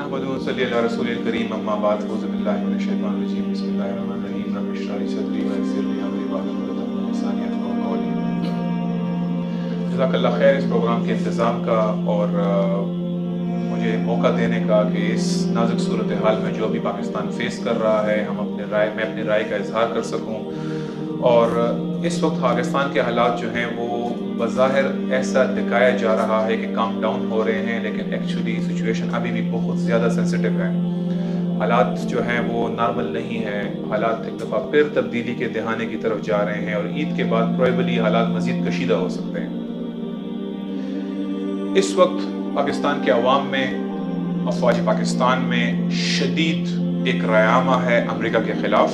نحمدہ صلی اللہ رسول الکریم اما بعد اعوذ باللہ من الشیطان الرجیم بسم اللہ الرحمن الرحیم رب اشرح لی صدری ویسر لی امری واحلل عقدۃ من لسانی یفقہوا قولی. جزاک اللہ خیر اس پروگرام کے انتظام کا اور مجھے موقع دینے کا کہ اس نازک صورتحال میں جو ابھی پاکستان فیس کر رہا ہے میں اپنی رائے کا اظہار کر سکوں. اور اس وقت پاکستان کے حالات جو ہیں وہ بظاہر ایسا دکھایا جا رہا ہے کہ کام ڈاؤن ہو رہے ہیں، لیکن ایکچولی سچویشن ابھی بھی بہت زیادہ سینسٹیو ہے. حالات جو ہیں وہ نارمل نہیں ہیں. حالات ایک دفعہ پھر تبدیلی کے دہانے کی طرف جا رہے ہیں اور عید کے بعد پروبیبلی حالات مزید کشیدہ ہو سکتے ہیں. اس وقت پاکستان کے عوام میں، افواج پاکستان میں شدید ایک رعامہ ہے امریکہ کے خلاف.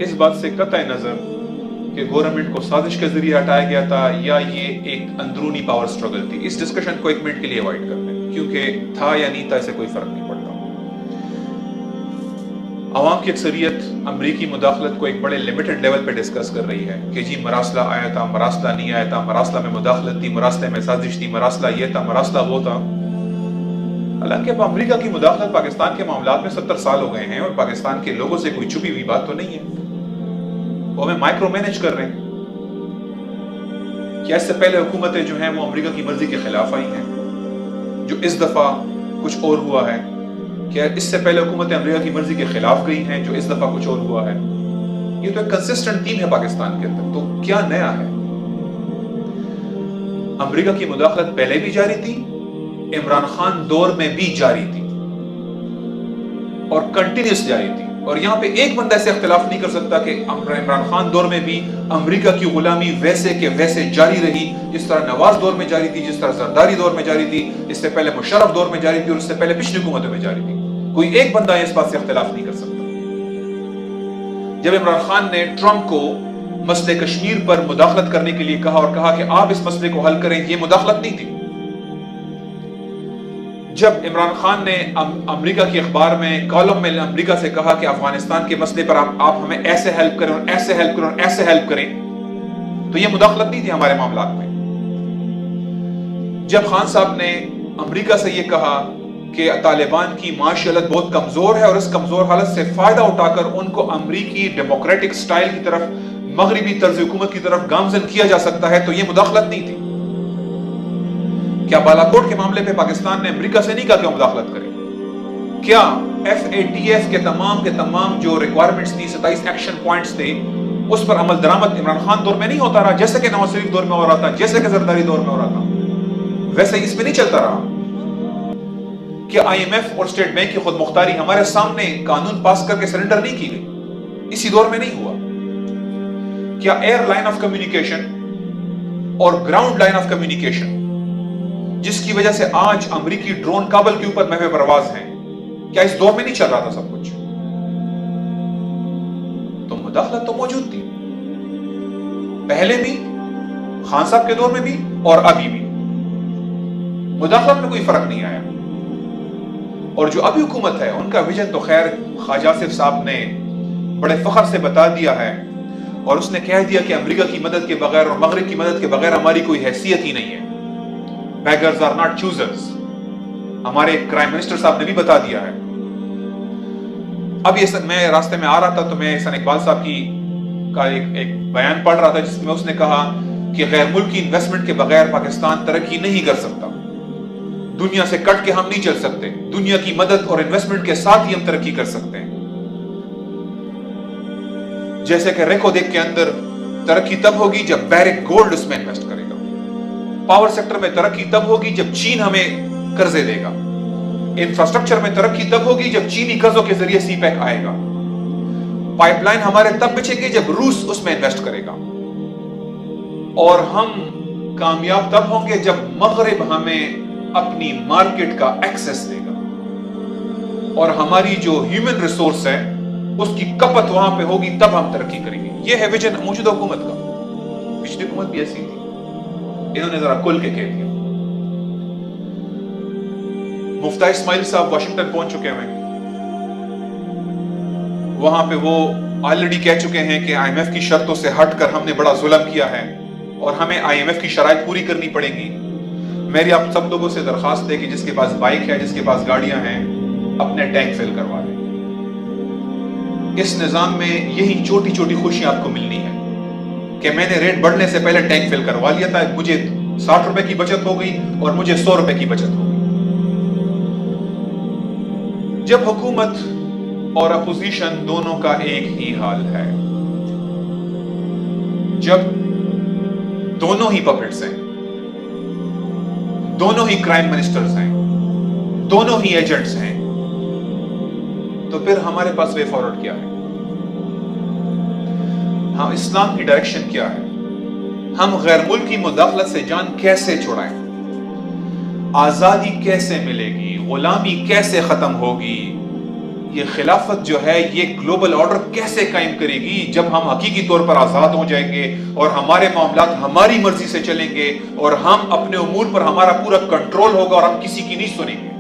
اس بات سے قطع نظر کہ گورنمنٹ کو سازش کے ذریعے ہٹایا گیا تھا یا یہ ایک اندرونی پاور سٹرگل تھی، اس ڈسکشن کو ایک منٹ کے لیے اوائڈ کر لیں، کیونکہ تھا یا نہیں تھا اسے کوئی فرق نہیں پڑتا. عوام کی اکثریت امریکی مداخلت کو ایک بڑے لمیٹڈ لیول پہ ڈسکس کر رہی ہے کہ جی مراسلہ آیا تھا، مراسلہ نہیں آیا تھا، مراسلہ میں مداخلت تھی، مراسلہ میں سازش تھی، مراسلہ یہ تھا، مراسلہ وہ تھا. حالانکہ اب امریکہ کی مداخلت پاکستان کے معاملات میں 70 سال ہو گئے ہیں اور پاکستان کے لوگوں سے کوئی چھپی ہوئی بات تو نہیں ہے. وہ ہمیں مائکرو مینج کر رہے ہیں. کیا اس سے پہلے حکومتیں جو ہیں وہ امریکہ کی مرضی کے خلاف آئی ہیں جو اس دفعہ کچھ اور ہوا ہے؟ کیا اس سے پہلے حکومتیں امریکہ کی مرضی کے خلاف گئی ہیں جو اس دفعہ کچھ اور ہوا ہے؟ یہ تو ایک کنسسٹنٹ تھیم ہے پاکستان کے اندر. تو کیا نیا ہے؟ امریکہ کی مداخلت پہلے بھی جاری تھی، عمران خان دور میں بھی جاری تھی اور کنٹینیوس جاری تھی. اور یہاں پہ ایک بندہ ایسے اختلاف نہیں کر سکتا کہ عمران خان دور میں بھی امریکہ کی غلامی ویسے کے ویسے جاری رہی، جس طرح نواز دور میں جاری تھی، جس طرح زرداری دور میں جاری تھی، اس سے پہلے مشرف دور میں جاری تھی اور اس سے پہلے پچھلی حکومتوں میں جاری تھی. کوئی ایک بندہ اس بات سے اختلاف نہیں کر سکتا. جب عمران خان نے ٹرمپ کو مسئلے کشمیر پر مداخلت کرنے کے لیے کہا اور کہا کہ آپ اس مسئلے کو حل کریں، یہ مداخلت نہیں تھی. جب عمران خان نے امریکہ کی اخبار میں کالم میں امریکہ سے کہا کہ افغانستان کے مسئلے پر آپ ہمیں ایسے ہیلپ کریں اور ایسے ہیلپ کریں اور ایسے ہیلپ کریں، تو یہ مداخلت نہیں تھی ہمارے معاملات میں. جب خان صاحب نے امریکہ سے یہ کہا کہ طالبان کی معاشی حالت بہت کمزور ہے اور اس کمزور حالت سے فائدہ اٹھا کر ان کو امریکی ڈیموکریٹک سٹائل کی طرف، مغربی طرز حکومت کی طرف گامزن کیا جا سکتا ہے، تو یہ مداخلت نہیں تھی. کیا بالاکوٹ کے معاملے پہ پاکستان نے امریکہ سے نہیں کہا کہ وہ مداخلت کرے؟ کیا FATF کے تمام جو ریکوائرمنٹس تھی، 27 ایکشن پوائنٹس تھے، اس پر عمل درآمد عمران خان دور میں نہیں ہوتا رہا جیسے کہ نواز شریف دور میں ہو رہا تھا، جیسے کہ زرداری دور میں ہو رہا تھا؟ ویسے اس میں نہیں چلتا رہا. کیا IMF اور اسٹیٹ بینک کی خود مختاری ہمارے سامنے قانون پاس کر کے سرنڈر نہیں کی گئی؟ اسی دور میں نہیں ہوا. کیا ایئر لائن آف کمیونیکیشن اور گراؤنڈ لائن آف کمیونیکیشن، جس کی وجہ سے آج امریکی ڈرون کابل کے اوپر محو پرواز ہیں، کیا اس دور میں نہیں چل رہا تھا سب کچھ؟ تو مداخلت تو موجود تھی پہلے بھی، خان صاحب کے دور میں بھی اور ابھی بھی. مداخلت میں کوئی فرق نہیں آیا. اور جو ابھی حکومت ہے ان کا ویژن تو خیر خواجہ آصف صاحب نے بڑے فخر سے بتا دیا ہے اور اس نے کہہ دیا کہ امریکہ کی مدد کے بغیر اور مغرب کی مدد کے بغیر ہماری کوئی حیثیت ہی نہیں ہے. Beggars are not choosers. ہمارے پرائم منسٹر صاحب نے بھی بتا دیا ہے. اب یہ میں راستے میں آ رہا تھا تو میں احسان اقبال صاحب کا ایک بیان پڑھ رہا تھا جس میں اس نے کہا کہ غیر ملکی انویسٹمنٹ کے بغیر پاکستان ترقی نہیں کر سکتا. دنیا سے کٹ کے ہم نہیں چل سکتے. دنیا کی مدد اور انویسٹمنٹ کے ساتھ ہی ہم ترقی کر سکتے ہیں. جیسے کہ ریکو دیکھ کے اندر ترقی تب ہوگی جب بیرک گولڈ اس میں انویسٹ کرے گا. پاور سیکٹر میں ترقی تب ہوگی جب چین ہمیں قرضے دے گا. انفراسٹرکچر میں ترقی تب ہوگی جب چینی قرضوں کے ذریعے سی پیک آئے گا. پائپ لائن ہمارے تب بچے گی جب روس اس میں انویسٹ کرے گا. اور ہم کامیاب تب ہوں گے جب مغرب ہمیں اپنی مارکیٹ کا ایکسس دے گا اور ہماری جو ہیومن ریسورس ہے اس کی کپت وہاں پہ ہوگی، تب ہم ترقی کریں گے. یہ ہے ویژن موجودہ حکومت کا. پچھلی حکومت بھی ایسی تھی، انہوں نے ذرا کھل کے کہہ دیا. مفتاح اسماعیل صاحب واشنگٹن پہنچ چکے ہیں. وہاں پہ وہ آلریڈی کہہ چکے ہیں کہ IMF کی شرطوں سے ہٹ کر ہم نے بڑا ظلم کیا ہے اور ہمیں IMF کی شرائط پوری کرنی پڑے گی. میری آپ سب لوگوں سے درخواست ہے کہ جس کے پاس بائک ہے، جس کے پاس گاڑیاں ہیں، اپنے ٹینک فل کروا لیں۔ اس نظام میں یہی چھوٹی چھوٹی خوشیاں آپ کو ملنی ہے کہ میں نے ریٹ بڑھنے سے پہلے ٹینک فل کروا لیا تھا، مجھے 60 روپے کی بچت ہو گئی اور مجھے 100 روپے کی بچت ہو گئی۔ جب حکومت اور اپوزیشن دونوں کا ایک ہی حال ہے، جب دونوں ہی پپٹس ہیں، دونوں ہی کرائم منسٹرز ہیں، دونوں ہی ایجنٹس ہیں، تو پھر ہمارے پاس وے فارورڈ کیا ہے؟ ہم اسلام کی ڈائریکشن کیا ہے؟ ہم غیر ملکی مداخلت سے جان کیسے چھڑائیں؟ آزادی کیسے ملے گی؟ غلامی کیسے ختم ہوگی؟ یہ خلافت جو ہے یہ گلوبل آرڈر کیسے قائم کرے گی جب ہم حقیقی طور پر آزاد ہو جائیں گے اور ہمارے معاملات ہماری مرضی سے چلیں گے اور ہم اپنے امور پر ہمارا پورا کنٹرول ہوگا اور ہم کسی کی نہیں سنیں گے؟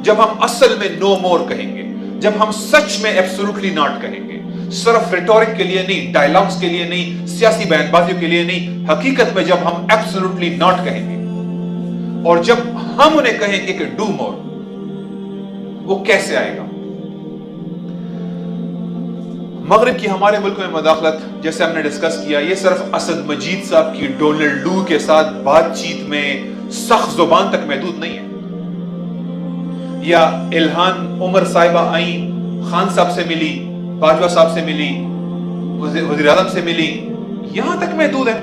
جب ہم اصل میں نو مور کہیں گے، جب ہم سچ میں ایبسولوٹلی ناٹ کہیں گے، صرف ریٹورک کے لیے نہیں، ڈائلاگز کے لیے نہیں، سیاسی بیان بازیوں کے لیے نہیں، حقیقت میں جب ہم ایبسولوٹلی ناٹ کہیں گے اور جب ہم انہیں کہیں گے کہ ڈو مور، وہ کیسے آئے گا؟ مغرب کی ہمارے ملک میں مداخلت جیسے ہم نے ڈسکس کیا، یہ صرف اسد مجید صاحب کی ڈونلڈ لو کے ساتھ بات چیت میں سخت زبان تک محدود نہیں ہے، یا الہان عمر صاحبہ آئیں، خان صاحب سے ملی، باجوہ صاحب سے ملی، وزیر اعظم سے ملی، یہاں تک محدود ہے۔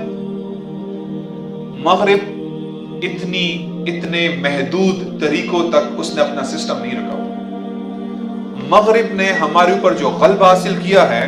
مغرب اتنے محدود طریقوں تک اس نے اپنا سسٹم نہیں رکھا۔ مغرب نے ہمارے اوپر جو غلبہ حاصل کیا ہے